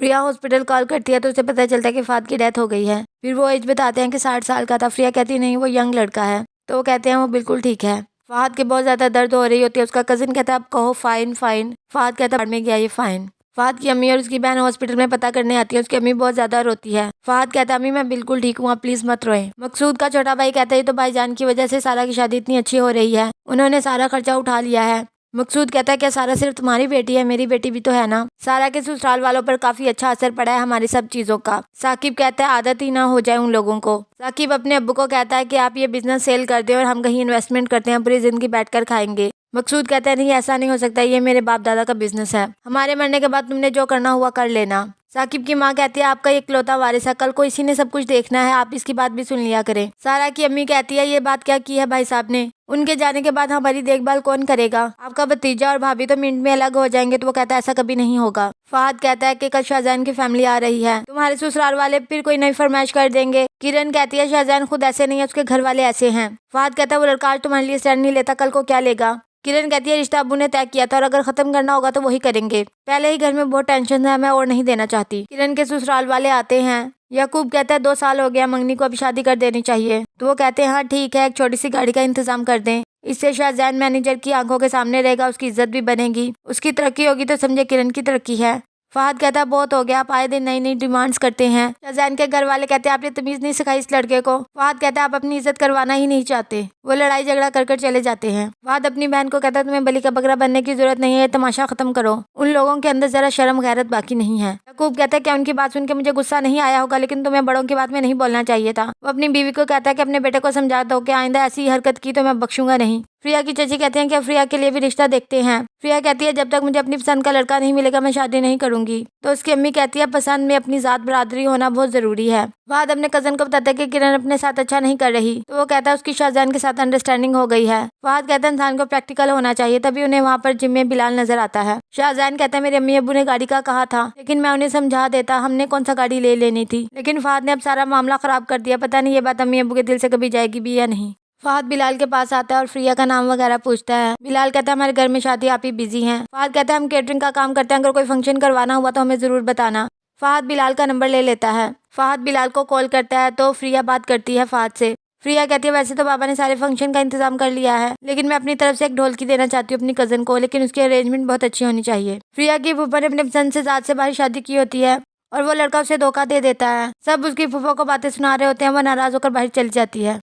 प्रिया hospital call करती है तो उसे पता चलता है कि फहद की डेथ हो गई है। फिर वो एज बताते हैं कि 60 साल का था। प्रिया कहती नहीं, वो यंग लड़का है। तो वो कहते हैं वो बिल्कुल ठीक है। फहद के बहुत ज़्यादा दर्द हो रही होती है। उसका कज़न कहता है अब कहो फाइन फाइन। फहद कहता है में गया ये फाइन। फहद की अम्मी और उसकी बहन हॉस्पिटल में पता करने आती है। उसकी अम्मी बहुत ज़्यादा रोती है। फहद कहता है अम्मी मैं बिल्कुल ठीक हूँ, आप प्लीज़ मत रोएं। मकसूद का छोटा भाई कहता है ये तो भाईजान की वजह से सारा की शादी इतनी अच्छी हो रही है, उन्होंने सारा खर्चा उठा लिया है। मकसूद कहता है क्या सारा सिर्फ तुम्हारी बेटी है, मेरी बेटी भी तो है ना। सारा के ससुराल वालों पर काफी अच्छा असर पड़ा है हमारी सब चीजों का। साकिब कहता है आदत ही ना हो जाए उन लोगों को। साकिब अपने अब्बू को कहता है कि आप ये बिजनेस सेल कर दें और हम कहीं इन्वेस्टमेंट करते हैं, पूरी जिंदगी बैठकर खाएंगे। मकसूद कहता है नहीं ऐसा नहीं हो सकता, ये मेरे बाप दादा का बिजनेस है, हमारे मरने के बाद तुमने जो करना हुआ कर लेना। साकिब की माँ कहती है आपका इकलौता वारिस है, कल को इसी ने सब कुछ देखना है, आप इसकी बात भी सुन लिया करें। सारा की अम्मी कहती है ये बात क्या की है भाई साहब ने, उनके जाने के बाद हमारी देखभाल कौन करेगा, आपका भतीजा और भाभी तो मिनट में अलग हो जाएंगे। तो वो कहता है ऐसा कभी नहीं होगा। फहद कहता है कि कल शाहजहान की फैमिली आ रही है, तुम्हारे ससुराल वाले फिर कोई नई फरमाइश कर देंगे। किरण कहती है शाहजहान खुद ऐसे नहीं है, उसके घर वाले ऐसे हैं। फहद कहता है वो लड़का आज तुम्हारे लिए स्टैंड नहीं लेता, कल को क्या लेगा। किरण कहती है रिश्ता अब्बू ने तय किया था और अगर खत्म करना होगा तो वही करेंगे, पहले ही घर में बहुत टेंशन है, मैं और नहीं देना चाहती। किरण के ससुराल वाले आते हैं। याकूब कहता है 2 साल हो गया मंगनी को, अभी शादी कर देनी चाहिए। तो वो कहते हैं हाँ ठीक है, एक छोटी सी गाड़ी का इंतजाम कर दें, इससे शाहजहान मैनेजर की आंखों के सामने रहेगा, उसकी इज्जत भी बनेगी, उसकी तरक्की होगी तो समझे किरण की तरक्की है। फहद कहता है बहुत हो गया, आप आए दिन नई नई डिमांड्स करते हैं। शाहजहान के घर वाले कहते हैं आपने तमीज नहीं सिखाई इस लड़के को। फहद कहता है आप अपनी इज्जत करवाना ही नहीं चाहते। वो लड़ाई झगड़ा कर चले जाते हैं। फहद अपनी बहन को कहता है तुम्हें बलि का बकरा बनने की जरूरत नहीं है, तमाशा खत्म करो, उन लोगों के अंदर जरा शर्म गैरत बाकी नहीं है। याकूब कहता है क्या उनकी बात सुन के मुझे गुस्सा नहीं आया होगा, लेकिन तुम्हें बड़ों की बात में नहीं बोलना चाहिए था। वो अपनी बीवी को कहता है कि अपने बेटे को समझा दो कि आइंदा ऐसी हरकत की तो मैं बख्शूंगा नहीं। प्रिया की चाची कहते हैं कि प्रिया के लिए भी रिश्ता देखते हैं। प्रिया कहती है जब तक मुझे अपनी पसंद का लड़का नहीं मिलेगा मैं शादी नहीं करूंगी। तो उसकी अम्मी कहती है पसंद में अपनी जात बरादरी होना बहुत जरूरी है। फहद अपने कजन को बताता है कि किरण अपने साथ अच्छा नहीं कर रही। तो वो कहता है उसकी शाहजहान के साथ अंडरस्टैंडिंग हो गई है। फहद कहता है इंसान को प्रैक्टिकल होना चाहिए, तभी उन्हें वहाँ पर जिम में बिलाल नजर आता है। शाहजहान कहता है मेरे अम्मी अब्बू ने गाड़ी का कहा था, लेकिन मैं उन्हें समझा देता, हमने कौन सा गाड़ी ले लेनी थी, लेकिन फहद ने अब सारा मामला खराब कर दिया। पता नहीं ये बात अम्मी अब्बू के दिल से कभी जाएगी भी या नहीं। फहद बिलाल के पास आता है और प्रिया का नाम वगैरह पूछता है। बिलाल कहता है हमारे घर में शादी, आप ही बिजी हैं। फहद कहता है हम केटरिंग का काम करते हैं, अगर कोई फंक्शन करवाना हुआ तो हमें जरूर बताना। फहद बिलाल का नंबर ले लेता है। फहद बिलाल को कॉल करता है तो प्रिया बात करती है फहद से। प्रिया कहती है वैसे तो बाबा ने सारे फंक्शन का इंतजाम कर लिया है, लेकिन मैं अपनी तरफ से एक ढोलकी देना चाहती हूँ अपनी कजन को, लेकिन उसकी अरेंजमेंट बहुत अच्छी होनी चाहिए। प्रिया की फूफा ने अपने पसंद से जात से बाहर शादी की होती है और वो लड़का उसे धोखा दे देता है। सब उसकी फूफा को बातें सुना रहे होते हैं, वो नाराज होकर बाहर चली जाती है।